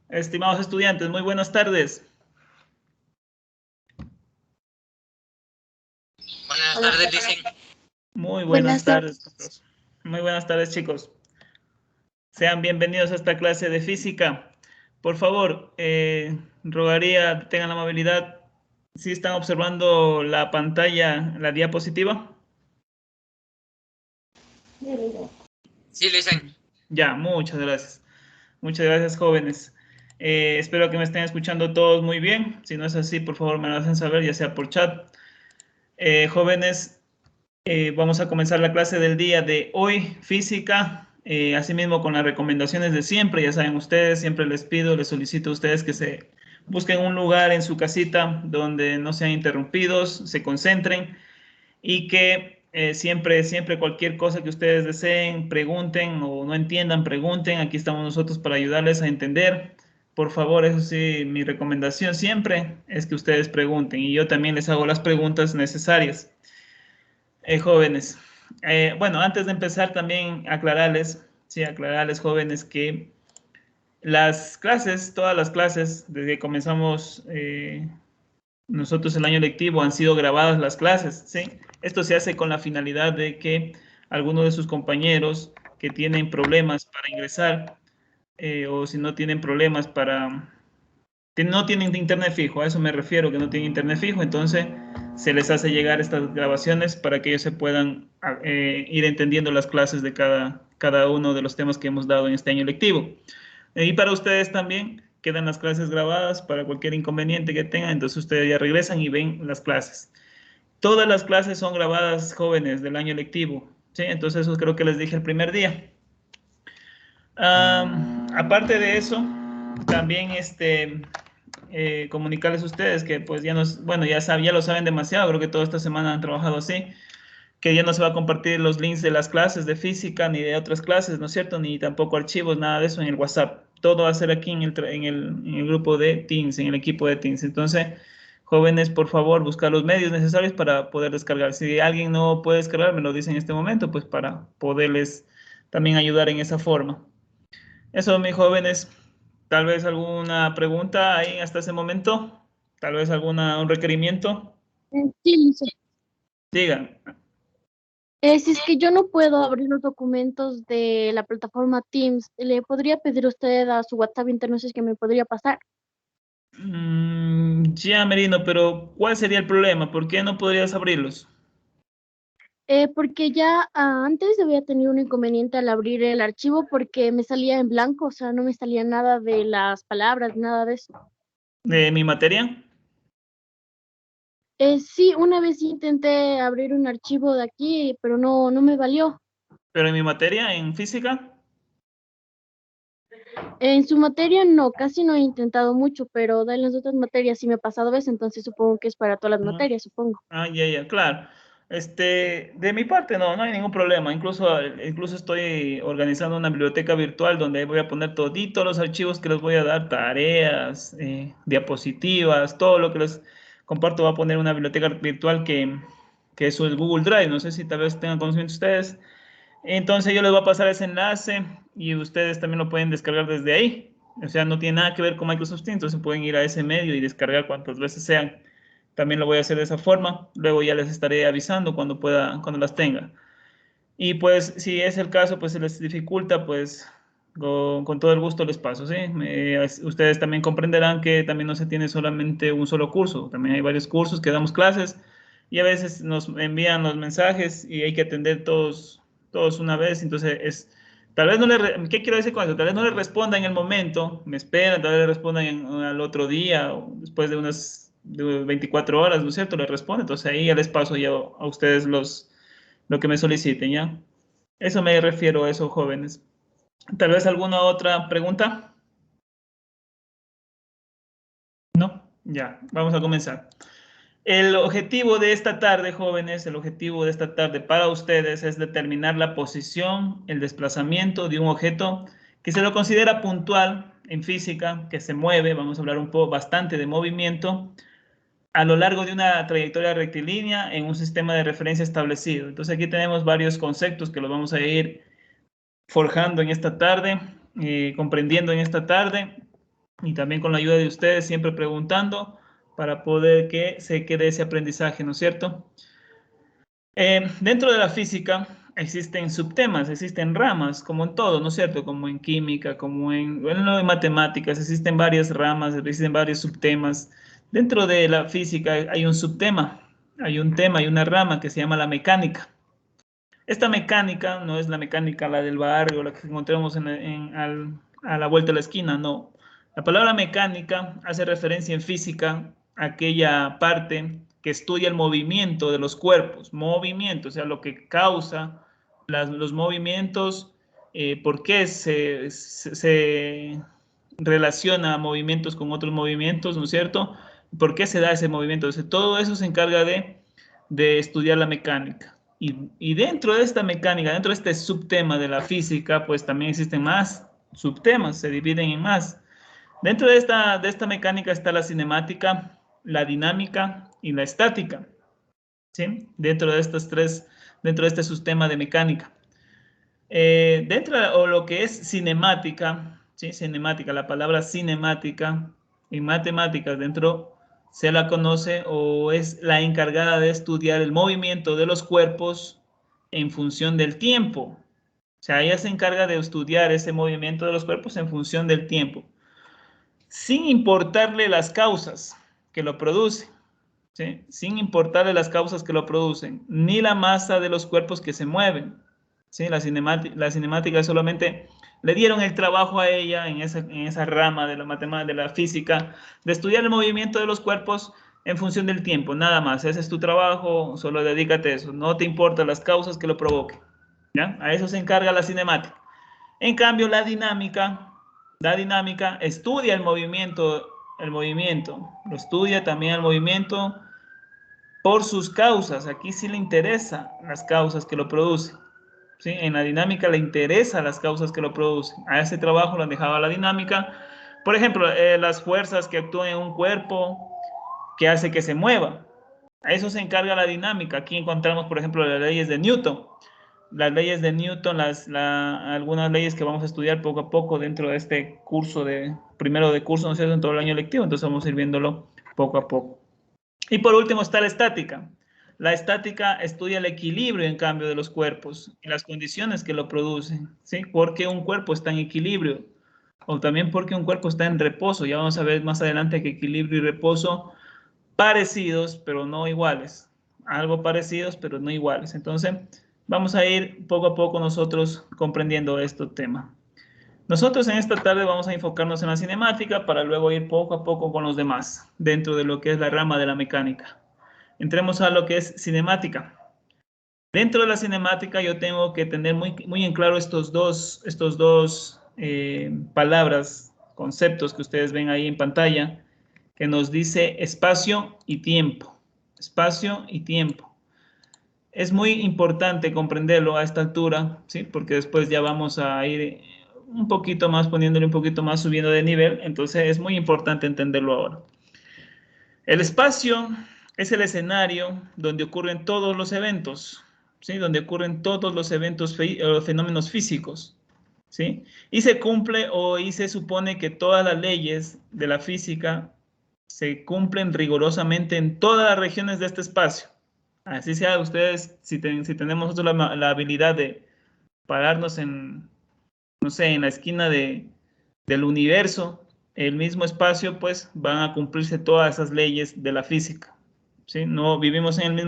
Estimados estudiantes, muy buenas tardes. Buenas tardes, dicen. Muy buenas Buenas tardes, tardes. chicos. Muy buenas tardes, chicos. Sean bienvenidos a esta clase de física. Por favor, rogaría tengan la amabilidad, si están observando la pantalla, la diapositiva. Sí, dicen. Ya, muchas gracias. Muchas gracias, jóvenes. Espero que me estén escuchando todos muy bien. Si no es así, por favor, me lo hacen saber, ya sea por chat. Jóvenes, vamos a comenzar la clase del día de hoy, física, asimismo con las recomendaciones de siempre. Ya saben ustedes, siempre les pido, les solicito a ustedes que se busquen un lugar en su casita donde no sean interrumpidos, se concentren y que siempre cualquier cosa que ustedes deseen, pregunten o no entiendan, pregunten. Aquí estamos nosotros para ayudarles a entender. Por favor, eso sí, mi recomendación siempre es que ustedes pregunten y yo también les hago las preguntas necesarias. Jóvenes, bueno, antes de empezar también aclararles, jóvenes, que las clases, todas las clases, desde que comenzamos nosotros el año lectivo, han sido grabadas las clases, ¿sí? Esto se hace con la finalidad de que algunos de sus compañeros que tienen problemas para ingresar, o si no tienen problemas para que no tienen internet fijo, a eso me refiero, que no tienen internet fijo, entonces se les hace llegar estas grabaciones para que ellos se puedan ir entendiendo las clases de cada uno de los temas que hemos dado en este año lectivo. Y para ustedes también quedan las clases grabadas para cualquier inconveniente que tengan, entonces ustedes ya regresan y ven las clases. Todas las clases son grabadas, jóvenes, del año lectivo, ¿sí? Entonces eso creo que les dije el primer día. Aparte de eso, también comunicarles a ustedes que pues ya nos, bueno, ya lo saben demasiado, creo que toda esta semana han trabajado así, que ya no se va a compartir los links de las clases de física ni de otras clases, ¿no es cierto? Ni tampoco archivos, nada de eso en el WhatsApp. Todo va a ser aquí en el grupo de Teams, en el equipo de Teams. Entonces, jóvenes, por favor, buscar los medios necesarios para poder descargar. Si alguien no puede descargar, me lo dice en este momento, pues para poderles también ayudar en esa forma. Eso, mis jóvenes, tal vez alguna pregunta ahí hasta ese momento, tal vez un requerimiento. Sí, Lice. Digan. Si es que yo no puedo abrir los documentos de la plataforma Teams, ¿le podría pedir a usted a su WhatsApp interno si es que me podría pasar? Ya, Merino, pero ¿cuál sería el problema? ¿Por qué no podrías abrirlos? Porque ya antes había tenido un inconveniente al abrir el archivo porque me salía en blanco, o sea, no me salía nada de las palabras, nada de eso. ¿De mi materia? Sí, una vez intenté abrir un archivo de aquí, pero no me valió. ¿Pero en mi materia, en física? En su materia no, casi no he intentado mucho, pero de las otras materias sí me ha pasado veces, entonces supongo que es para todas las No. materias, supongo. Ya, claro. De mi parte no hay ningún problema. Incluso estoy organizando una biblioteca virtual donde ahí voy a poner toditos los archivos que les voy a dar, tareas, diapositivas, todo lo que les comparto va a poner una biblioteca virtual que eso es Google Drive. No sé si tal vez tengan conocimiento ustedes. Entonces yo les voy a pasar ese enlace y ustedes también lo pueden descargar desde ahí. O sea, no tiene nada que ver con Microsoft Teams, entonces pueden ir a ese medio y descargar cuantas veces sean. También lo voy a hacer de esa forma. Luego ya les estaré avisando cuando pueda, cuando las tenga. Y pues si es el caso, pues se les dificulta, pues con todo el gusto les paso, ¿sí? Ustedes también comprenderán que también no se tiene solamente un solo curso, también hay varios cursos que damos clases y a veces nos envían los mensajes y hay que atender todos una vez, entonces tal vez no ¿qué quiero decir con eso? Tal vez no le responda en el momento, me esperan, tal vez le respondan al otro día o después de 24 horas, ¿no es cierto? Le respondo, entonces ahí ya les paso ya a ustedes lo que me soliciten, ¿ya? Eso me refiero a esos jóvenes. ¿Tal vez alguna otra pregunta? ¿No? Ya, vamos a comenzar. El objetivo de esta tarde, jóvenes, el objetivo de esta tarde para ustedes es determinar la posición, el desplazamiento de un objeto que se lo considera puntual en física, que se mueve, vamos a hablar un poco bastante de movimiento, a lo largo de una trayectoria rectilínea en un sistema de referencia establecido. Entonces aquí tenemos varios conceptos que los vamos a ir forjando en esta tarde, comprendiendo en esta tarde. y también con la ayuda de ustedes, siempre preguntando para poder que se quede ese aprendizaje, ¿no es cierto? Dentro de la física existen subtemas, existen ramas, como en todo, ¿no es cierto? Como en química, como en lo de matemáticas, existen varias ramas, existen varios subtemas. Dentro de la física hay un subtema, hay un tema, hay una rama que se llama la mecánica. Esta mecánica no es la mecánica, la del barrio, la que encontramos a la vuelta de la esquina, no. La palabra mecánica hace referencia en física a aquella parte que estudia el movimiento de los cuerpos, movimiento, o sea, lo que causa los movimientos, por qué se relaciona movimientos con otros movimientos, ¿no es cierto? ¿Por qué se da ese movimiento? Entonces, todo eso se encarga de estudiar la mecánica. Y dentro de esta mecánica, dentro de este subtema de la física, pues también existen más subtemas, se dividen en más. Dentro de esta mecánica está la cinemática, la dinámica y la estática, ¿sí? Dentro de estas tres, dentro de este subtema de mecánica. Dentro de o lo que es cinemática, ¿sí? Cinemática, la palabra cinemática en matemáticas dentro se la conoce o es la encargada de estudiar el movimiento de los cuerpos en función del tiempo. O sea, ella se encarga de estudiar ese movimiento de los cuerpos en función del tiempo, sin importarle las causas que lo producen, ¿sí? Sin importarle las causas que lo producen, ni la masa de los cuerpos que se mueven. ¿Sí? La cinemática solamente le dieron el trabajo a ella en esa rama de la matemática, de la física, de estudiar el movimiento de los cuerpos en función del tiempo, nada más. Ese es tu trabajo, solo dedícate a eso. No te importan las causas que lo provoquen. ¿Ya? A eso se encarga la cinemática. En cambio, la dinámica estudia el movimiento, lo estudia también el movimiento por sus causas. Aquí sí le interesan las causas que lo producen. ¿Sí? En la dinámica le interesan las causas que lo producen. A ese trabajo lo han dejado a la dinámica. Por ejemplo, las fuerzas que actúan en un cuerpo que hace que se mueva. A eso se encarga la dinámica. Aquí encontramos, por ejemplo, las leyes de Newton. Las leyes de Newton, algunas leyes que vamos a estudiar poco a poco dentro de este curso primero de curso, no sé, en todo el año lectivo. Entonces vamos a ir viéndolo poco a poco. Y por último está la estática. La estática estudia el equilibrio, en cambio, de los cuerpos y las condiciones que lo producen, ¿sí? Porque un cuerpo está en equilibrio o también porque un cuerpo está en reposo. Ya vamos a ver más adelante que equilibrio y reposo parecidos, pero no iguales. Algo parecidos, pero no iguales. Entonces, vamos a ir poco a poco nosotros comprendiendo este tema. Nosotros en esta tarde vamos a enfocarnos en la cinemática para luego ir poco a poco con los demás, dentro de lo que es la rama de la mecánica. Entremos a lo que es cinemática. Dentro de la cinemática yo tengo que tener muy en claro estos dos palabras, conceptos que ustedes ven ahí en pantalla, que nos dice espacio y tiempo. Espacio y tiempo. Es muy importante comprenderlo a esta altura, ¿sí? Porque después ya vamos a ir un poquito más, poniéndole un poquito más, subiendo de nivel. Entonces es muy importante entenderlo ahora. El espacio es el escenario donde ocurren todos los eventos, ¿sí? Donde ocurren todos los eventos, fenómenos físicos, ¿sí? Y se cumple y se supone que todas las leyes de la física se cumplen rigurosamente en todas las regiones de este espacio. Así sea, ustedes, si tenemos nosotros la habilidad de pararnos en, no sé, en la esquina del universo, el mismo espacio, pues van a cumplirse todas esas leyes de la física. ¿Sí? No vivimos en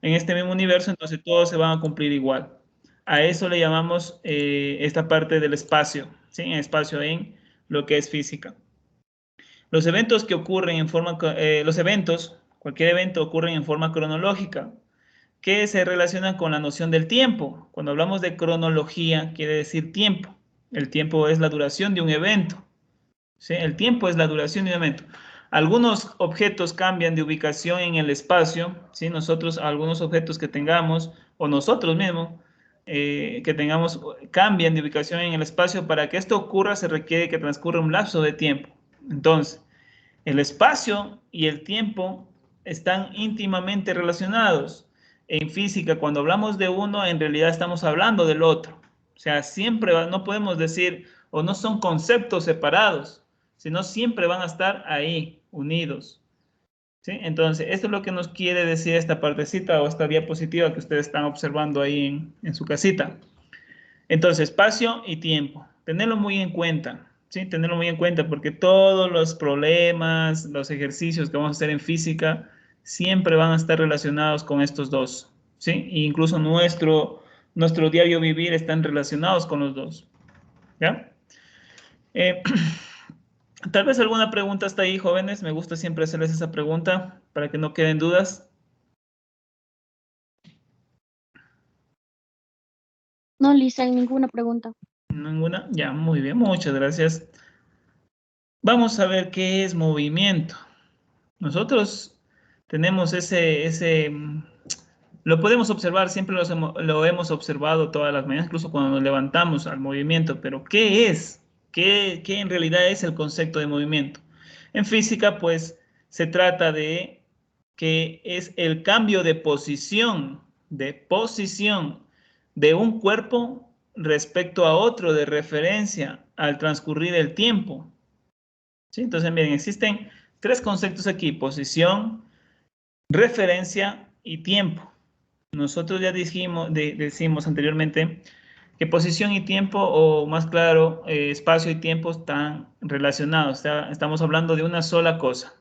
este mismo universo, entonces todos se van a cumplir igual. A eso le llamamos esta parte del espacio, ¿sí? En espacio en lo que es física. Los eventos que ocurren cualquier evento ocurren en forma cronológica, que se relaciona con la noción del tiempo. Cuando hablamos de cronología, quiere decir tiempo. El tiempo es la duración de un evento. ¿Sí? El tiempo es la duración de un evento. Algunos objetos cambian de ubicación en el espacio, ¿sí? Algunos objetos que tengamos, o nosotros mismos, que tengamos, cambian de ubicación en el espacio. Para que esto ocurra, se requiere que transcurra un lapso de tiempo. Entonces, el espacio y el tiempo están íntimamente relacionados. En física, cuando hablamos de uno, en realidad estamos hablando del otro. O sea, siempre no podemos decir, o no son conceptos separados, sino siempre van a estar ahí, unidos. ¿Sí? Entonces, esto es lo que nos quiere decir esta partecita o esta diapositiva que ustedes están observando ahí en su casita. Entonces, espacio y tiempo. Tenerlo muy en cuenta, ¿sí? Tenerlo muy en cuenta porque todos los problemas, los ejercicios que vamos a hacer en física, siempre van a estar relacionados con estos dos, ¿sí? E incluso nuestro diario vivir están relacionados con los dos, ¿ya? Tal vez alguna pregunta hasta ahí, jóvenes. Me gusta siempre hacerles esa pregunta para que no queden dudas. No, Lisa, ninguna pregunta. ¿Ninguna? Ya, muy bien, muchas gracias. Vamos a ver qué es movimiento. Nosotros tenemos lo podemos observar, siempre lo hemos observado todas las mañanas, incluso cuando nos levantamos al movimiento, pero ¿qué es? ¿Qué en realidad es el concepto de movimiento? En física, pues, se trata de que es el cambio de posición de un cuerpo respecto a otro de referencia al transcurrir el tiempo. ¿Sí? Entonces, miren, existen tres conceptos aquí: posición, referencia y tiempo. Nosotros ya decimos anteriormente que posición y tiempo, o más claro, espacio y tiempo están relacionados. O sea, estamos hablando de una sola cosa.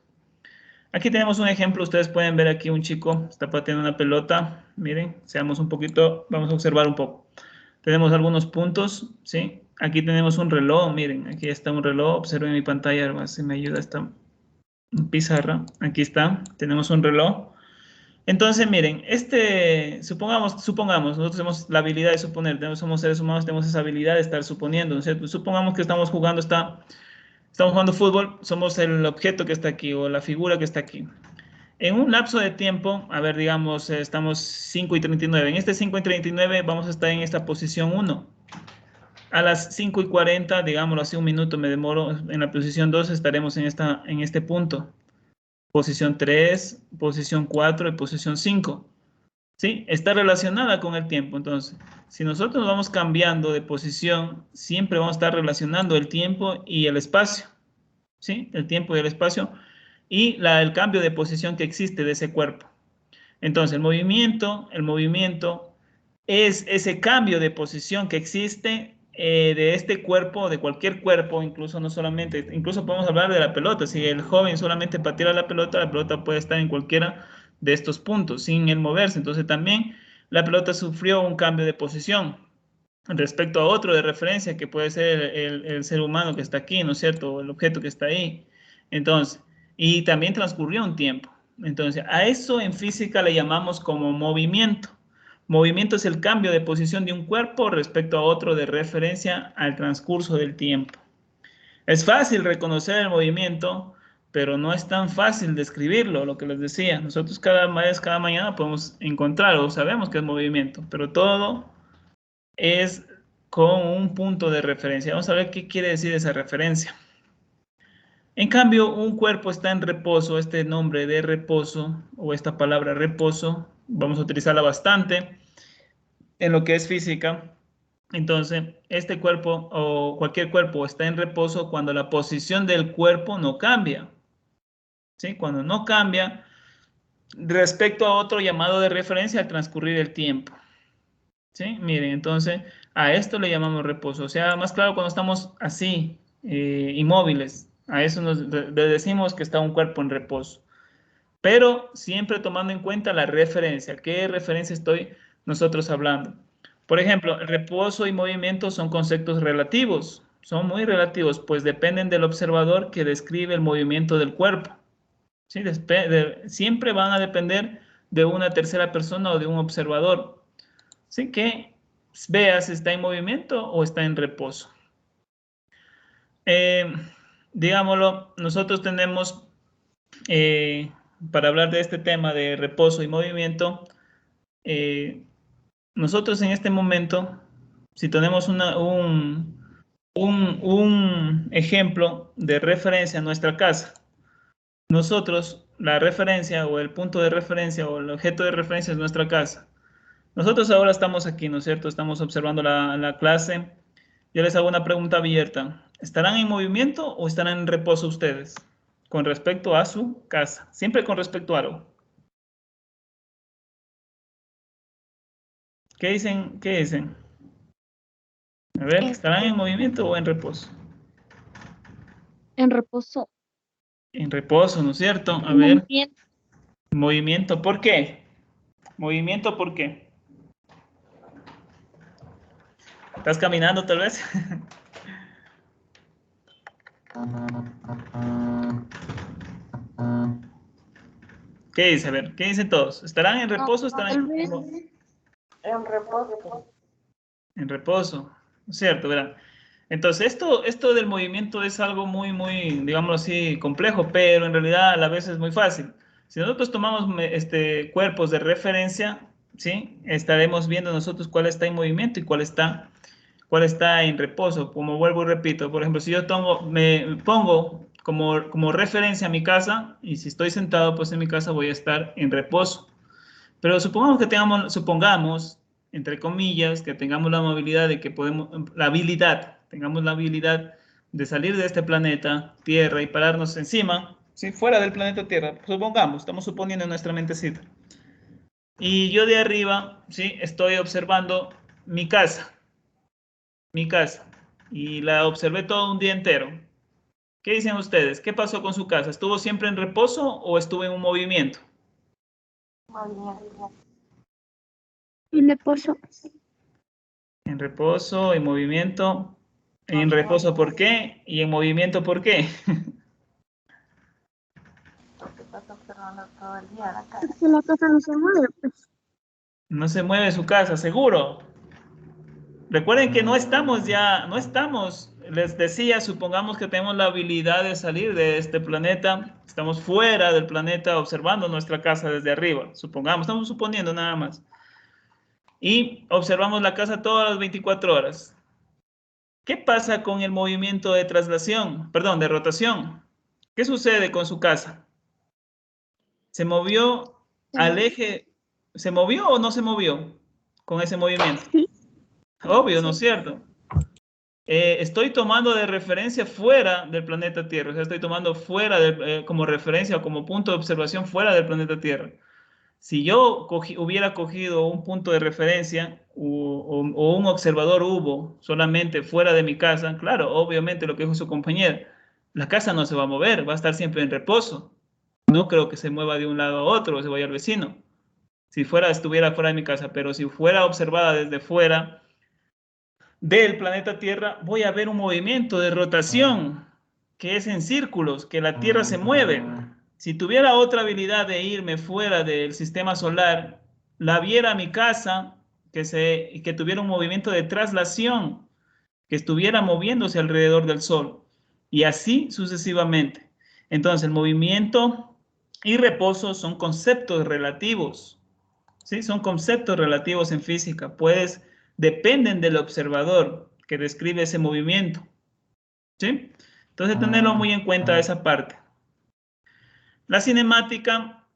Aquí tenemos un ejemplo. Ustedes pueden ver aquí un chico está pateando una pelota. Miren, seamos un poquito, vamos a observar un poco. Tenemos algunos puntos, ¿sí? Aquí tenemos un reloj. Miren, aquí está un reloj. Observen mi pantalla, a ver si me ayuda esta pizarra. Aquí está, tenemos un reloj. Entonces, miren, supongamos, nosotros tenemos la habilidad de suponer, somos seres humanos, tenemos esa habilidad de estar suponiendo, ¿no es cierto? Supongamos que estamos jugando fútbol, somos el objeto que está aquí o la figura que está aquí. En un lapso de tiempo, a ver, digamos, estamos 5:39. En este 5:39 vamos a estar en esta posición 1. A las 5:40, digámoslo así, un minuto me demoro, en la posición 2 estaremos en este punto. Posición 3, posición 4 y posición 5. ¿Sí? Está relacionada con el tiempo. Entonces, si nosotros vamos cambiando de posición, siempre vamos a estar relacionando el tiempo y el espacio. ¿Sí? El tiempo y el espacio y el cambio de posición que existe de ese cuerpo. Entonces, el movimiento es ese cambio de posición que existe de este cuerpo, de cualquier cuerpo, incluso podemos hablar de la pelota. Si el joven solamente pateara la pelota puede estar en cualquiera de estos puntos sin él moverse. Entonces también la pelota sufrió un cambio de posición respecto a otro de referencia que puede ser el ser humano que está aquí, ¿no es cierto? O el objeto que está ahí. Entonces, y también transcurrió un tiempo. Entonces, a eso en física le llamamos como movimiento. Movimiento es el cambio de posición de un cuerpo respecto a otro de referencia al transcurso del tiempo. Es fácil reconocer el movimiento, pero no es tan fácil describirlo, lo que les decía. Nosotros cada mañana podemos encontrar o sabemos que es movimiento, pero todo es con un punto de referencia. Vamos a ver qué quiere decir esa referencia. En cambio, un cuerpo está en reposo. Este nombre de reposo o esta palabra reposo, vamos a utilizarla bastante en lo que es física. Entonces, este cuerpo o cualquier cuerpo está en reposo cuando la posición del cuerpo no cambia. ¿Sí? Cuando no cambia respecto a otro llamado de referencia al transcurrir el tiempo. ¿Sí? Miren, entonces a esto le llamamos reposo. O sea, más claro, cuando estamos así, inmóviles, a eso le decimos que está un cuerpo en reposo. Pero siempre tomando en cuenta la referencia. ¿Qué referencia estoy nosotros hablando? Por ejemplo, reposo y movimiento son conceptos relativos. Son muy relativos, pues dependen del observador que describe el movimiento del cuerpo. ¿Sí? Siempre van a depender de una tercera persona o de un observador. Así que veas si está en movimiento o está en reposo. Digámoslo, nosotros tenemos, para hablar de este tema de reposo y movimiento, nosotros en este momento, si tenemos un ejemplo de referencia en nuestra casa, nosotros, la referencia o el punto de referencia o el objeto de referencia es nuestra casa. Nosotros ahora estamos aquí, ¿no es cierto? Estamos observando la clase. Yo les hago una pregunta abierta. ¿Estarán en movimiento o estarán en reposo ustedes? Con respecto a su casa. Siempre con respecto a algo. ¿Qué dicen? ¿Qué dicen? A ver, ¿estarán en movimiento o en reposo? En reposo. En reposo, ¿no es cierto? A En ver. movimiento. Movimiento, ¿por qué? Movimiento, ¿por qué? ¿Estás caminando tal vez? ¿Qué dice? A ver, ¿qué dicen todos? ¿Estarán en reposo o estarán Tal vez En reposo. en reposo? ¿No es cierto? Verán. Entonces, esto del movimiento es algo muy, digámoslo así, complejo, pero en realidad a la vez es muy fácil. Si nosotros tomamos cuerpos de referencia, ¿sí? Estaremos viendo nosotros cuál está en movimiento y cuál está en reposo. Como vuelvo y repito, por ejemplo, si yo me pongo como referencia a mi casa, y si estoy sentado, pues en mi casa voy a estar en reposo. Pero supongamos, entre comillas, que tengamos la movilidad de que tengamos la habilidad de salir de este planeta Tierra y pararnos encima, ¿sí? Fuera del planeta Tierra, supongamos, estamos suponiendo en nuestra mentecita. Y yo de arriba, ¿sí? Estoy observando mi casa, y la observé todo un día entero. ¿Qué dicen ustedes? ¿Qué pasó con su casa? ¿Estuvo siempre en reposo o estuvo en un movimiento? en reposo. En reposo, en movimiento. En reposo, ¿por qué? Y en movimiento, ¿por qué? Porque estás observando todo el día la casa. Es que la casa no se mueve, pues. No se mueve su casa, seguro. Recuerden que no estamos, les decía, supongamos que tenemos la habilidad de salir de este planeta, estamos fuera del planeta observando nuestra casa desde arriba, supongamos, estamos suponiendo nada más. Y observamos la casa todas las 24 horas. ¿Qué pasa con el movimiento de de rotación? ¿Qué sucede con su casa? ¿Se movió al eje? ¿Se movió o no se movió con ese movimiento? Sí. Obvio, ¿no es cierto? Estoy tomando de referencia fuera del planeta Tierra, o sea, estoy tomando como referencia o como punto de observación fuera del planeta Tierra. Si yo hubiera cogido un punto de referencia o un observador hubo solamente fuera de mi casa, claro, obviamente lo que dijo su compañera, la casa no se va a mover, va a estar siempre en reposo. No creo que se mueva de un lado a otro o se vaya al vecino. Si estuviera fuera de mi casa, pero si fuera observada desde fuera del planeta Tierra, voy a ver un movimiento de rotación que es en círculos, que la Tierra se mueve. Si tuviera otra habilidad de irme fuera del sistema solar, la viera mi casa, que tuviera un movimiento de traslación, que estuviera moviéndose alrededor del Sol, y así sucesivamente. Entonces, el movimiento y reposo son conceptos relativos, ¿sí? Son conceptos relativos en física, dependen del observador que describe ese movimiento, ¿sí? Entonces, tenerlo muy en cuenta esa parte. La cinemática,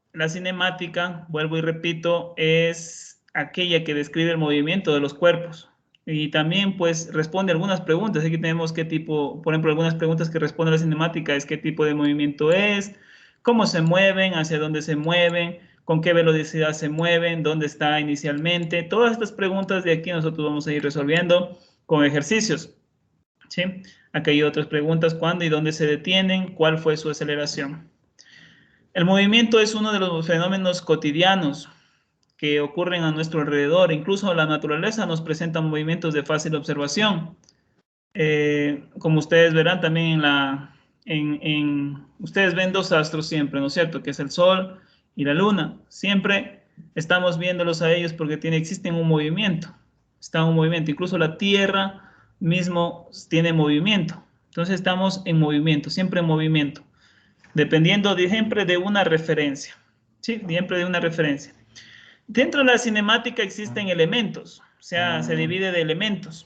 vuelvo y repito, es aquella que describe el movimiento de los cuerpos. Y también, pues, responde algunas preguntas. Aquí tenemos qué tipo, por ejemplo, algunas preguntas que responde la cinemática es qué tipo de movimiento es, cómo se mueven, hacia dónde se mueven, con qué velocidad se mueven, dónde está inicialmente. Todas estas preguntas de aquí nosotros vamos a ir resolviendo con ejercicios, ¿sí? Aquí hay otras preguntas, ¿cuándo y dónde se detienen? ¿Cuál fue su aceleración? El movimiento es uno de los fenómenos cotidianos que ocurren a nuestro alrededor. Incluso la naturaleza nos presenta movimientos de fácil observación. Como ustedes verán también ustedes ven dos astros siempre, ¿no es cierto? Que es el Sol y la Luna. Siempre estamos viéndolos a ellos porque existen un movimiento. Está un movimiento. Incluso la Tierra mismo tiene movimiento. Entonces estamos en movimiento, siempre en movimiento. Dependiendo siempre de una referencia. ¿Sí? Siempre de una referencia. Dentro de la cinemática existen elementos, o sea, se divide de elementos.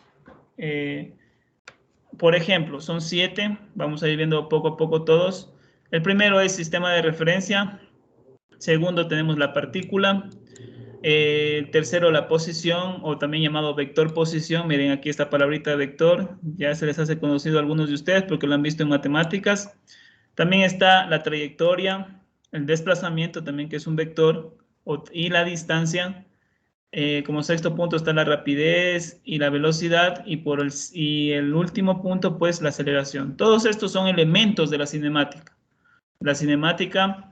Por ejemplo, son 7, vamos a ir viendo poco a poco todos. El primero es sistema de referencia. Segundo tenemos la partícula. El tercero, la posición, o también llamado vector posición. Miren aquí esta palabrita vector, ya se les hace conocido a algunos de ustedes porque lo han visto en matemáticas. También está la trayectoria, el desplazamiento también, que es un vector, y la distancia. Como sexto punto está la rapidez y la velocidad, y el último punto, pues, la aceleración. Todos estos son elementos de la cinemática. La cinemática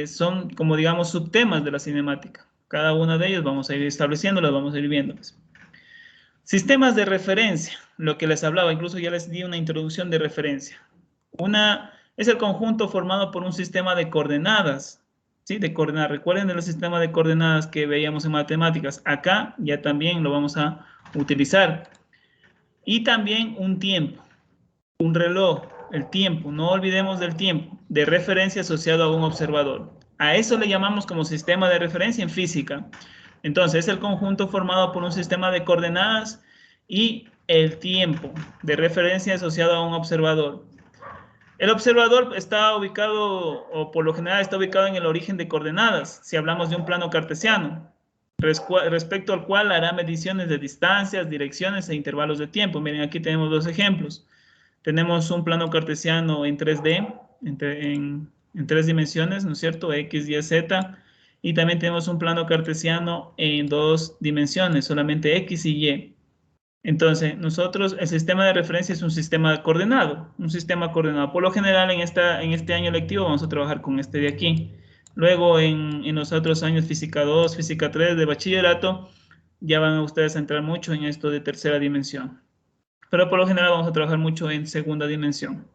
son, como digamos, subtemas de la cinemática. Cada uno de ellos vamos a ir estableciéndolos, vamos a ir viéndolos. Sistemas de referencia, lo que les hablaba, incluso ya les di una introducción de referencia. Es el conjunto formado por un sistema de coordenadas, ¿sí? De coordenadas. Recuerden el sistema de coordenadas que veíamos en matemáticas. Acá ya también lo vamos a utilizar. Y también un tiempo, un reloj, el tiempo. No olvidemos del tiempo, de referencia asociado a un observador. A eso le llamamos como sistema de referencia en física. Entonces, es el conjunto formado por un sistema de coordenadas y el tiempo de referencia asociado a un observador. El observador está ubicado, o por lo general está ubicado en el origen de coordenadas, si hablamos de un plano cartesiano, respecto al cual hará mediciones de distancias, direcciones e intervalos de tiempo. Miren, aquí tenemos dos ejemplos. Tenemos un plano cartesiano en 3D, en tres dimensiones, ¿no es cierto? X, Y, Z. Y también tenemos un plano cartesiano en dos dimensiones, solamente X y Y. Entonces, el sistema de referencia es un sistema coordenado, Por lo general, en este año lectivo vamos a trabajar con este de aquí. Luego, en los otros años, Física 2, Física 3 de bachillerato, ya van ustedes a entrar mucho en esto de tercera dimensión. Pero por lo general vamos a trabajar mucho en segunda dimensión.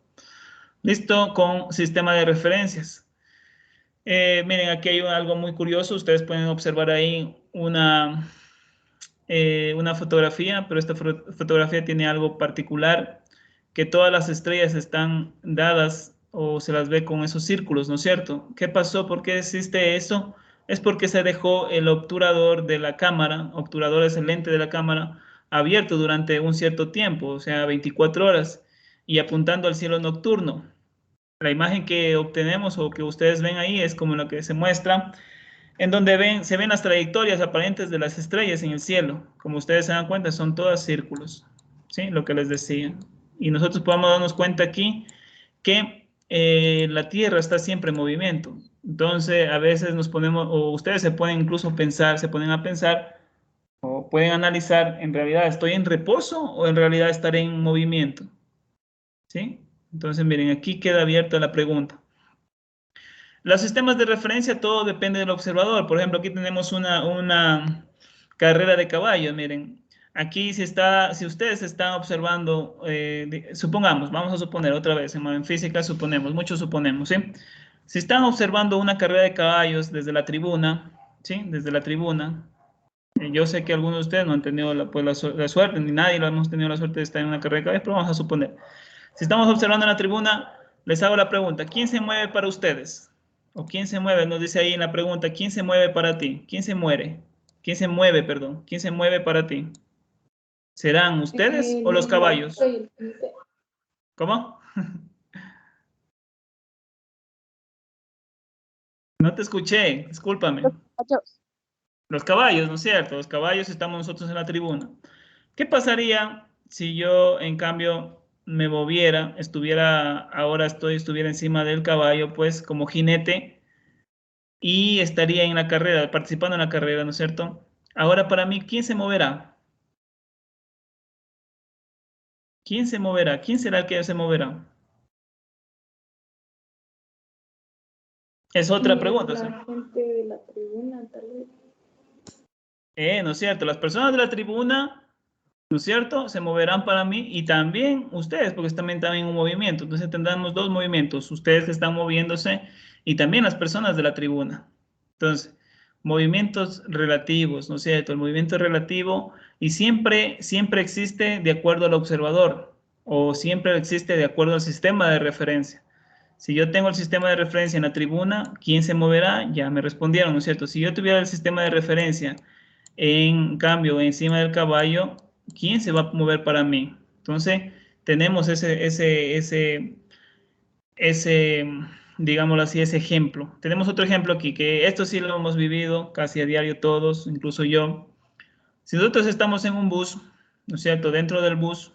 Listo, con sistema de referencias. Miren, aquí hay algo muy curioso. Ustedes pueden observar ahí una fotografía, pero esta fotografía tiene algo particular, que todas las estrellas están dadas o se las ve con esos círculos, ¿no es cierto? ¿Qué pasó? ¿Por qué existe eso? Es porque se dejó el obturador de la cámara, obturador es el lente de la cámara, abierto durante un cierto tiempo, o sea, 24 horas, y apuntando al cielo nocturno. La imagen que obtenemos o que ustedes ven ahí es como la que se muestra, en donde se ven las trayectorias aparentes de las estrellas en el cielo. Como ustedes se dan cuenta, son todas círculos, ¿sí? Lo que les decía. Y nosotros podemos darnos cuenta aquí que la Tierra está siempre en movimiento. Entonces, a veces nos ponemos, o ustedes se pueden incluso pensar, se ponen a pensar, o pueden analizar, ¿en realidad estoy en reposo o en realidad estaré en movimiento? ¿Sí? Entonces, miren, aquí queda abierta la pregunta. Los sistemas de referencia, todo depende del observador. Por ejemplo, aquí tenemos una carrera de caballos. Miren, aquí si ustedes están observando, supongamos, vamos a suponer otra vez, en física suponemos, muchos suponemos, ¿sí? Si están observando una carrera de caballos desde la tribuna, ¿sí? Desde la tribuna. Yo sé que algunos de ustedes no han tenido la suerte, ni nadie lo hemos tenido la suerte de estar en una carrera de caballos, pero vamos a suponer. Si estamos observando en la tribuna, les hago la pregunta, ¿quién se mueve para ustedes? ¿O quién se mueve? Nos dice ahí en la pregunta, ¿quién se mueve para ti? ¿Quién se mueve? ¿Quién se mueve, perdón? ¿Quién se mueve para ti? ¿Serán ustedes o los caballos? ¿Cómo? No te escuché, discúlpame. Los caballos, ¿no es cierto? Los caballos, estamos nosotros en la tribuna. ¿Qué pasaría si yo, en cambio, me moviera, estuviera encima del caballo, pues, como jinete, y estaría en la carrera, participando en la carrera, ¿no es cierto? Ahora, para mí, ¿quién se moverá? ¿Quién se moverá? ¿Quién será el que se moverá? Es otra pregunta. La gente de la tribuna, tal vez. ¿No es cierto? Las personas de la tribuna, ¿no es cierto? Se moverán para mí y también ustedes, porque también están en un movimiento. Entonces tendremos dos movimientos. Ustedes que están moviéndose y también las personas de la tribuna. Entonces, movimientos relativos, ¿no es cierto? El movimiento relativo y siempre existe de acuerdo al observador o siempre existe de acuerdo al sistema de referencia. Si yo tengo el sistema de referencia en la tribuna, ¿quién se moverá? Ya me respondieron, ¿no es cierto? Si yo tuviera el sistema de referencia, en cambio, encima del caballo, ¿quién se va a mover para mí? Entonces, tenemos ese digámoslo así, ese ejemplo. Tenemos otro ejemplo aquí, que esto sí lo hemos vivido casi a diario todos, incluso yo. Si nosotros estamos en un bus, ¿no es cierto? Dentro del bus,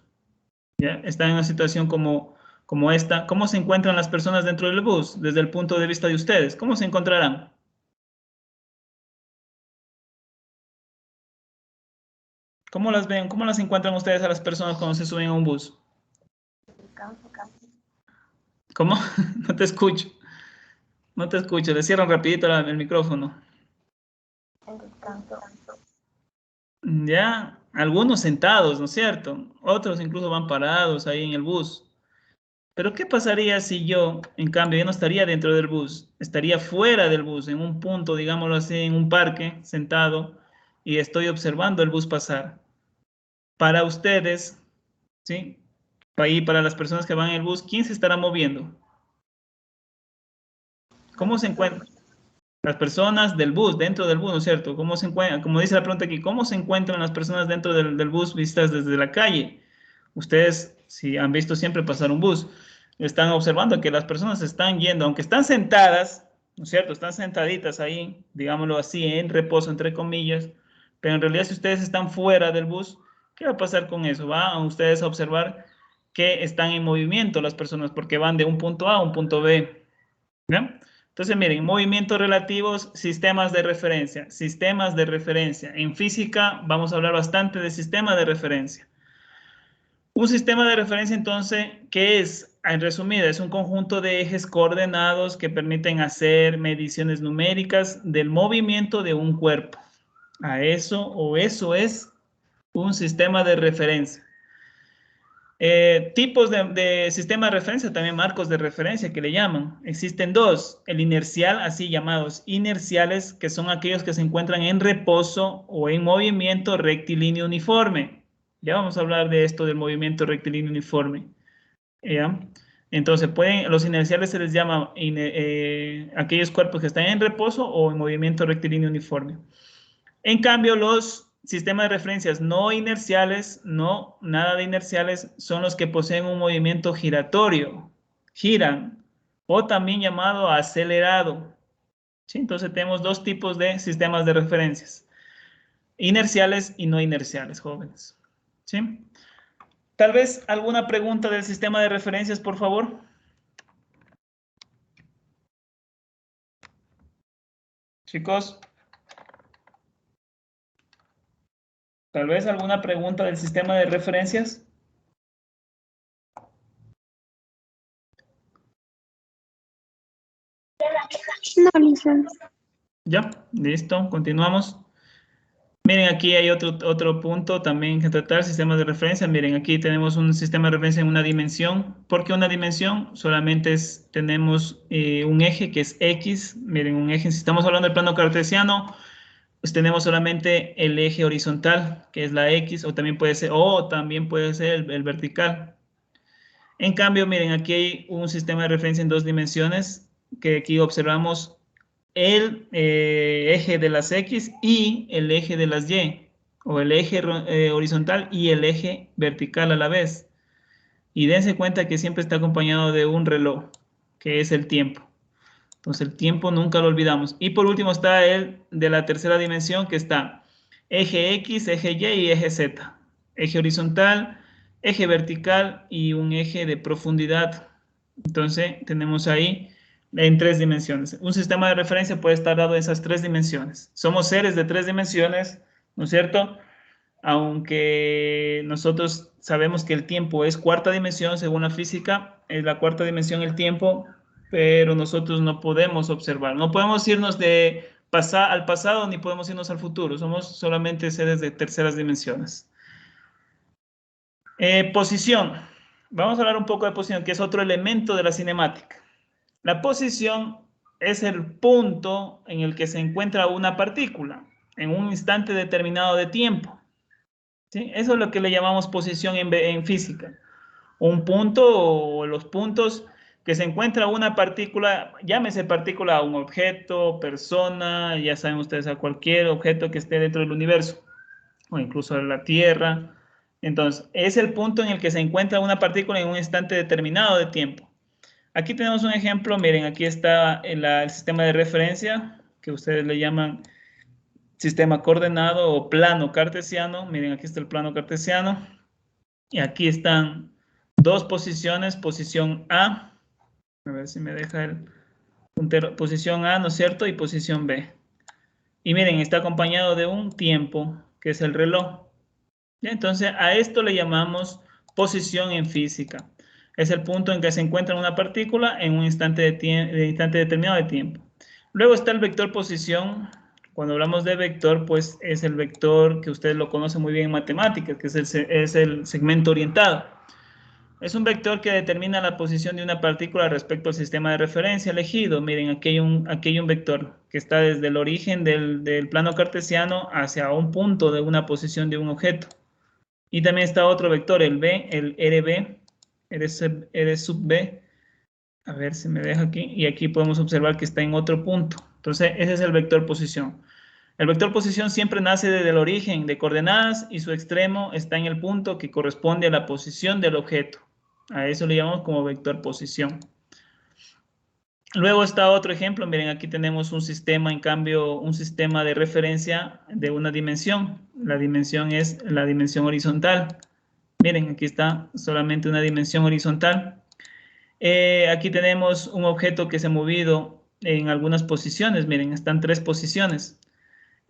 ¿ya? Está en una situación como esta. ¿Cómo se encuentran las personas dentro del bus desde el punto de vista de ustedes? ¿Cómo se encontrarán? ¿Cómo las ven? ¿Cómo las encuentran ustedes a las personas cuando se suben a un bus? ¿Cómo? No te escucho. No te escucho. Le cierran rapidito el micrófono. Ya, algunos sentados, ¿no es cierto? Otros incluso van parados ahí en el bus. Pero ¿qué pasaría si yo, en cambio, yo no estaría dentro del bus? Estaría fuera del bus, en un punto, digámoslo así, en un parque, sentado, y estoy observando el bus pasar. Para ustedes, ¿sí? Para las personas que van en el bus, ¿quién se estará moviendo? ¿Cómo se encuentran? Las personas del bus, dentro del bus, ¿no es cierto? ¿Cómo se encuentran? Como dice la pregunta aquí, ¿cómo se encuentran las personas dentro del bus vistas desde la calle? Ustedes, si han visto siempre pasar un bus, están observando que las personas están yendo, aunque están sentadas, ¿no es cierto? Están sentaditas ahí, digámoslo así, en reposo, entre comillas, pero en realidad si ustedes están fuera del bus, ¿qué va a pasar con eso? Van ustedes a observar que están en movimiento las personas porque van de un punto A a un punto B, ¿ya? Entonces, miren, movimientos relativos, sistemas de referencia. Sistemas de referencia. En física vamos a hablar bastante de sistemas de referencia. Un sistema de referencia, entonces, ¿qué es? En resumidas, es un conjunto de ejes coordenados que permiten hacer mediciones numéricas del movimiento de un cuerpo. Eso es un sistema de referencia. Tipos de sistema de referencia, también marcos de referencia que le llaman. Existen dos, el inercial, así llamados inerciales, que son aquellos que se encuentran en reposo o en movimiento rectilíneo uniforme. Ya vamos a hablar de esto del movimiento rectilíneo uniforme. ¿Ya? Entonces, los inerciales se les llama aquellos cuerpos que están en reposo o en movimiento rectilíneo uniforme. En cambio, los sistemas de referencias no inerciales, no, nada de inerciales, son los que poseen un movimiento giratorio, giran, o también llamado acelerado. ¿Sí? Entonces tenemos dos tipos de sistemas de referencias, inerciales y no inerciales, jóvenes. ¿Sí? Tal vez alguna pregunta del sistema de referencias, por favor. Chicos. Tal vez alguna pregunta del sistema de referencias. No, Lisa. Ya, listo, continuamos. Miren, aquí hay otro punto también que tratar, sistemas de referencia. Miren, aquí tenemos un sistema de referencia en una dimensión. ¿Por qué una dimensión? Solamente tenemos un eje que es X. Miren, un eje, si estamos hablando del plano cartesiano, pues tenemos solamente el eje horizontal, que es la X, o también puede ser el vertical. En cambio, miren, aquí hay un sistema de referencia en dos dimensiones, que aquí observamos el eje de las X y el eje de las Y, o el eje horizontal y el eje vertical a la vez. Y dense cuenta que siempre está acompañado de un reloj, que es el tiempo. Entonces el tiempo nunca lo olvidamos. Y por último está el de la tercera dimensión, que está eje X, eje Y y eje Z. Eje horizontal, eje vertical y un eje de profundidad. Entonces tenemos ahí en tres dimensiones. Un sistema de referencia puede estar dado en esas tres dimensiones. Somos seres de tres dimensiones, ¿no es cierto? Aunque nosotros sabemos que el tiempo es cuarta dimensión, según la física, es la cuarta dimensión el tiempo, pero nosotros no podemos observar. No podemos irnos al pasado ni podemos irnos al futuro. Somos solamente seres de terceras dimensiones. Posición. Vamos a hablar un poco de posición, que es otro elemento de la cinemática. La posición es el punto en el que se encuentra una partícula en un instante determinado de tiempo. ¿Sí? Eso es lo que le llamamos posición en física. Un punto o los puntos que se encuentra una partícula, llámese partícula a un objeto, persona, ya saben ustedes, a cualquier objeto que esté dentro del universo o incluso a la Tierra. Entonces, es el punto en el que se encuentra una partícula en un instante determinado de tiempo. Aquí tenemos un ejemplo, miren, aquí está el sistema de referencia, que ustedes le llaman sistema coordenado o plano cartesiano. Miren, aquí está el plano cartesiano. Y aquí están dos posiciones, posición A ver si me deja el puntero, posición A, ¿no es cierto? Y posición B. Y miren, está acompañado de un tiempo, que es el reloj. ¿Ya? Entonces, a esto le llamamos posición en física. Es el punto en que se encuentra una partícula en un instante determinado de tiempo. Luego está el vector posición. Cuando hablamos de vector, pues es el vector que ustedes lo conocen muy bien en matemáticas, que es el segmento orientado. Es un vector que determina la posición de una partícula respecto al sistema de referencia elegido. Miren, aquí hay un vector que está desde el origen del plano cartesiano hacia un punto de una posición de un objeto. Y también está otro vector, el B, el RB, R sub B. A ver si me deja aquí. Y aquí podemos observar que está en otro punto. Entonces, ese es el vector posición. El vector posición siempre nace desde el origen de coordenadas y su extremo está en el punto que corresponde a la posición del objeto. A eso le llamamos como vector posición. Luego está otro ejemplo. Miren, aquí tenemos un sistema, en cambio, un sistema de referencia de una dimensión. La dimensión es la dimensión horizontal. Miren, aquí está solamente una dimensión horizontal. Aquí tenemos un objeto que se ha movido en algunas posiciones. Miren, están 3 posiciones.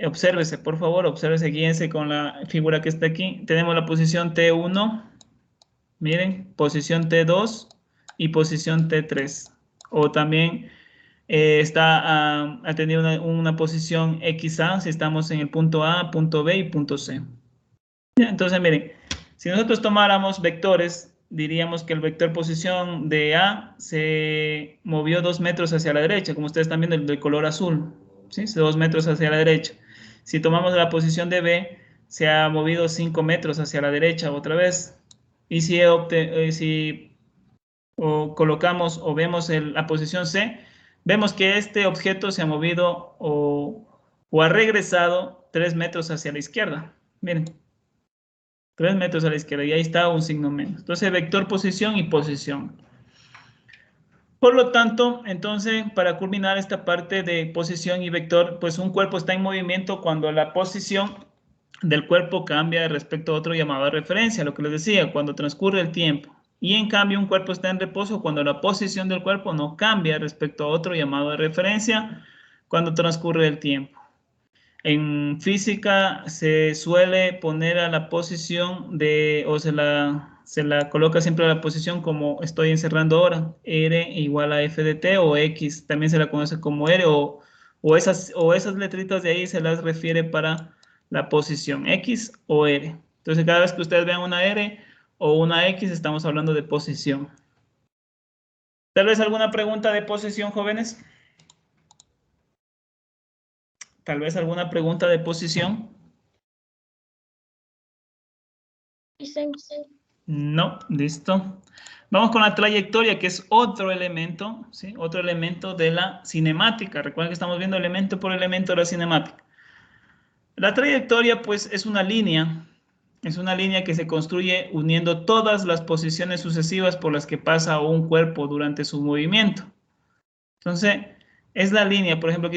Obsérvese, por favor, obsérvese, guíense con la figura que está aquí. Tenemos la posición T1. Miren, posición T2 y posición T3. O también ha tenido una posición XA si estamos en el punto A, punto B y punto C. ¿Ya? Entonces, miren, si nosotros tomáramos vectores, diríamos que el vector posición de A se movió 2 metros hacia la derecha, como ustedes están viendo el de color azul, ¿sí? 2 metros hacia la derecha. Si tomamos la posición de B, se ha movido 5 metros hacia la derecha otra vez. Y si colocamos o vemos la posición C, vemos que este objeto se ha movido o ha regresado 3 metros hacia la izquierda. Miren, 3 metros a la izquierda y ahí está un signo menos. Entonces, vector posición y posición. Por lo tanto, entonces, para culminar esta parte de posición y vector, pues un cuerpo está en movimiento cuando la posición del cuerpo cambia respecto a otro llamado de referencia, lo que les decía, cuando transcurre el tiempo. Y en cambio, un cuerpo está en reposo cuando la posición del cuerpo no cambia respecto a otro llamado de referencia cuando transcurre el tiempo. En física se suele poner a la posición o se la coloca siempre a la posición como estoy encerrando ahora, R igual a F de T o X, también se la conoce como R o esas letritas de ahí se las refiere para la posición X o R. Entonces cada vez que ustedes vean una R o una X estamos hablando de posición. ¿Tal vez alguna pregunta de posición, jóvenes? Tal vez alguna pregunta de posición. No, listo. Vamos con la trayectoria, que es otro elemento, ¿sí? Otro elemento de la cinemática. Recuerden que estamos viendo elemento por elemento de la cinemática. La trayectoria, pues, es una línea que se construye uniendo todas las posiciones sucesivas por las que pasa un cuerpo durante su movimiento. Entonces, es la línea, por ejemplo,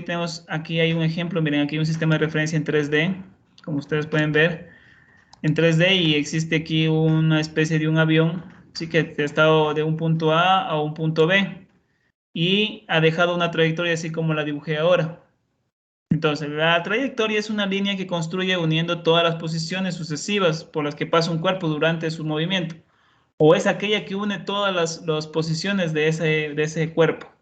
aquí hay un ejemplo, miren, aquí hay un sistema de referencia en 3D, como ustedes pueden ver, en 3D y existe aquí una especie de un avión, sí, que ha estado de un punto A a un punto B y ha dejado una trayectoria así como la dibujé ahora. Entonces, la trayectoria es una línea que construye uniendo todas las posiciones sucesivas por las que pasa un cuerpo durante su movimiento, o es aquella que une todas las posiciones de ese cuerpo.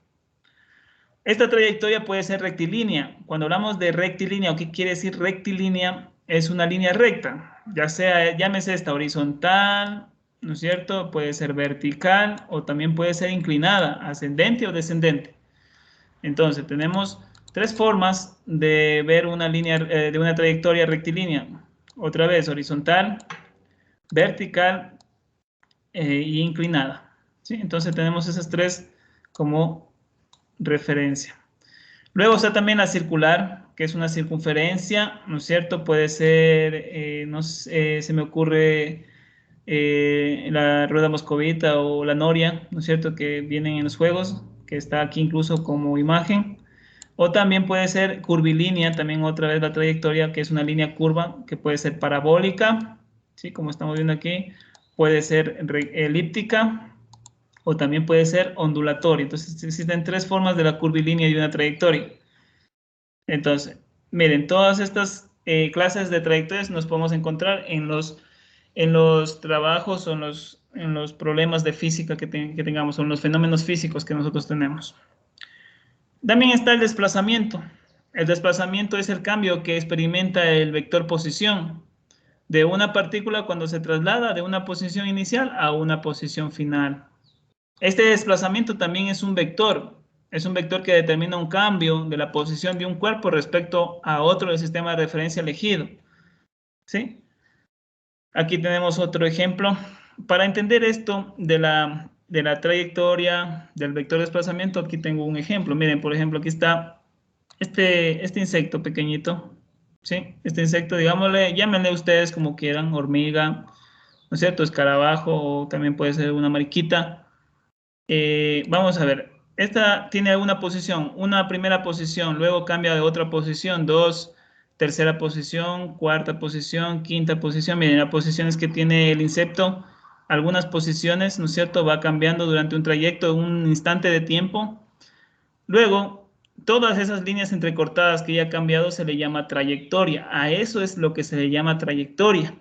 Esta trayectoria puede ser rectilínea. Cuando hablamos de rectilínea, ¿o qué quiere decir rectilínea? Es una línea recta, ya sea, llámese esta horizontal, ¿no es cierto? Puede ser vertical o también puede ser inclinada, ascendente o descendente. Entonces, tenemos 3 formas de ver una línea, de una trayectoria rectilínea. Otra vez, horizontal, vertical y inclinada. ¿Sí? Entonces, tenemos esas 3 como referencia. Luego está también la circular, que es una circunferencia, ¿no es cierto? Puede ser, no sé, se me ocurre la rueda moscovita o la noria, ¿no es cierto?, que vienen en los juegos, que está aquí incluso como imagen. O también puede ser curvilínea, también otra vez la trayectoria, que es una línea curva, que puede ser parabólica, ¿sí?, como estamos viendo aquí, puede ser elíptica, o también puede ser ondulatoria. Entonces existen tres formas de la curvilínea y una trayectoria. Entonces, miren, todas estas clases de trayectorias nos podemos encontrar en los trabajos o en los problemas de física que tengamos, o en los fenómenos físicos que nosotros tenemos. También está el desplazamiento. El desplazamiento es el cambio que experimenta el vector posición de una partícula cuando se traslada de una posición inicial a una posición final. Este desplazamiento también es un vector que determina un cambio de la posición de un cuerpo respecto a otro del sistema de referencia elegido. ¿Sí? Aquí tenemos otro ejemplo. Para entender esto de la trayectoria del vector de desplazamiento, aquí tengo un ejemplo. Miren, por ejemplo, aquí está este insecto pequeñito. ¿Sí? Este insecto, digámosle, llámenle ustedes como quieran, hormiga, ¿no es cierto?, escarabajo, o también puede ser una mariquita. Vamos a ver, esta tiene una posición, una primera posición, luego cambia de otra posición, dos, tercera posición, cuarta posición, quinta posición. Miren, las posiciones que tiene el insecto, algunas posiciones, ¿no es cierto?, va cambiando durante un trayecto, un instante de tiempo. Luego, todas esas líneas entrecortadas que ya ha cambiado se le llama trayectoria. A eso es lo que se le llama trayectoria.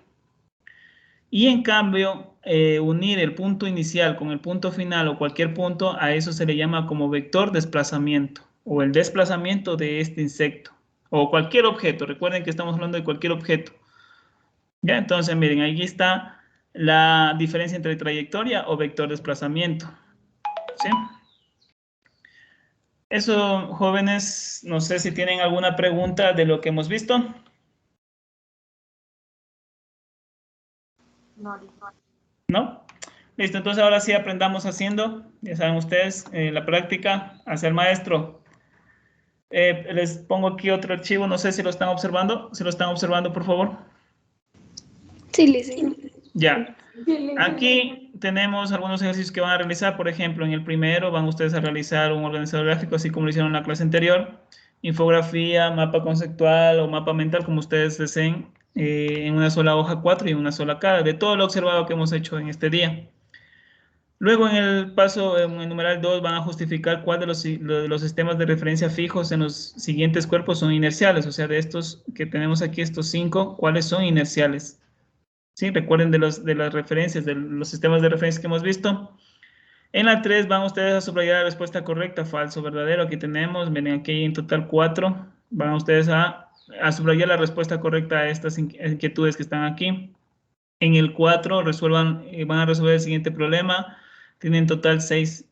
Y en cambio, unir el punto inicial con el punto final o cualquier punto, a eso se le llama como vector desplazamiento o el desplazamiento de este insecto o cualquier objeto. Recuerden que estamos hablando de cualquier objeto. Ya, entonces miren, ahí está la diferencia entre trayectoria o vector desplazamiento. ¿Sí? Eso, jóvenes, no sé si tienen alguna pregunta de lo que hemos visto. ¿No? Listo, entonces ahora sí aprendamos haciendo, ya saben ustedes, la práctica hacia el maestro. Les pongo aquí otro archivo, no sé si lo están observando. ¿Si lo están observando, por favor? Sí, Lice. Ya. Aquí tenemos algunos ejercicios que van a realizar. Por ejemplo, en el primero van ustedes a realizar un organizador gráfico, así como lo hicieron en la clase anterior. Infografía, mapa conceptual o mapa mental, como ustedes deseen, en una sola hoja 4 y en una sola cara, de todo lo observado que hemos hecho en este día. Luego en el paso, en el numeral 2, van a justificar cuál de los sistemas de referencia fijos en los siguientes cuerpos son inerciales. O sea, de estos que tenemos aquí, estos 5, ¿cuáles son inerciales? ¿Sí? Recuerden de las referencias, de los sistemas de referencia que hemos visto. En la 3 van ustedes a subrayar la respuesta correcta, falso, verdadero. Aquí tenemos, miren, aquí hay en total 4. Van ustedes a subrayar la respuesta correcta a estas inquietudes que están aquí. En el 4 van a resolver el siguiente problema. Tienen en total 6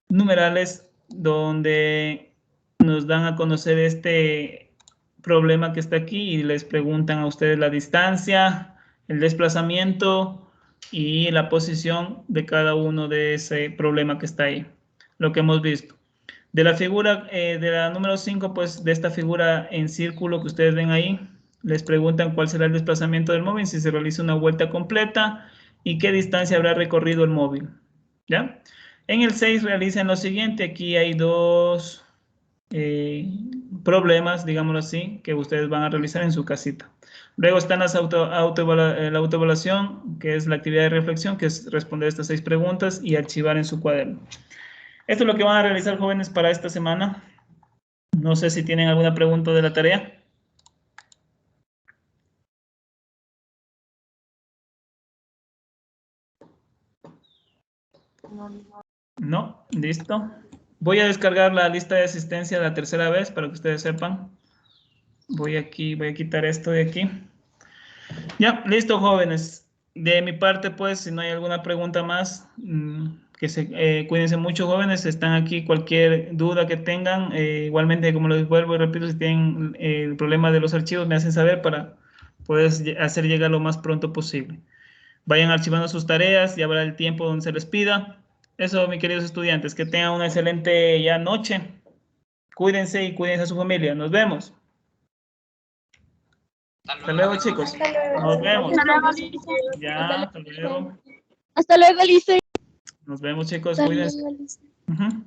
numerales donde nos dan a conocer este problema que está aquí y les preguntan a ustedes la distancia, el desplazamiento y la posición de cada uno de ese problema que está ahí, lo que hemos visto. De la figura, de la número 5, pues de esta figura en círculo que ustedes ven ahí, les preguntan cuál será el desplazamiento del móvil si se realiza una vuelta completa y qué distancia habrá recorrido el móvil. ¿Ya? En el 6 realicen lo siguiente. Aquí hay dos problemas, digámoslo así, que ustedes van a realizar en su casita. Luego están la autoevaluación, que es la actividad de reflexión, que es responder estas 6 preguntas y archivar en su cuaderno. Esto es lo que van a realizar, jóvenes, para esta semana. No sé si tienen alguna pregunta de la tarea. No, listo. Voy a descargar la lista de asistencia la tercera vez para que ustedes sepan. Voy a quitar esto de aquí. Ya, listo, jóvenes. De mi parte, pues, si no hay alguna pregunta más, cuídense mucho, jóvenes. Están aquí cualquier duda que tengan. Igualmente, como les vuelvo y repito, si tienen el problema de los archivos, me hacen saber para poder hacer llegar lo más pronto posible. Vayan archivando sus tareas, ya habrá el tiempo donde se les pida. Eso, mis queridos estudiantes, que tengan una excelente ya noche. Cuídense y cuídense a su familia. Nos vemos. Hasta luego, chicos. Nos vemos. Ya, hasta luego. Hasta luego, Lice. Nos vemos, chicos. Hasta Cuídense. luego, Lice. Ujú.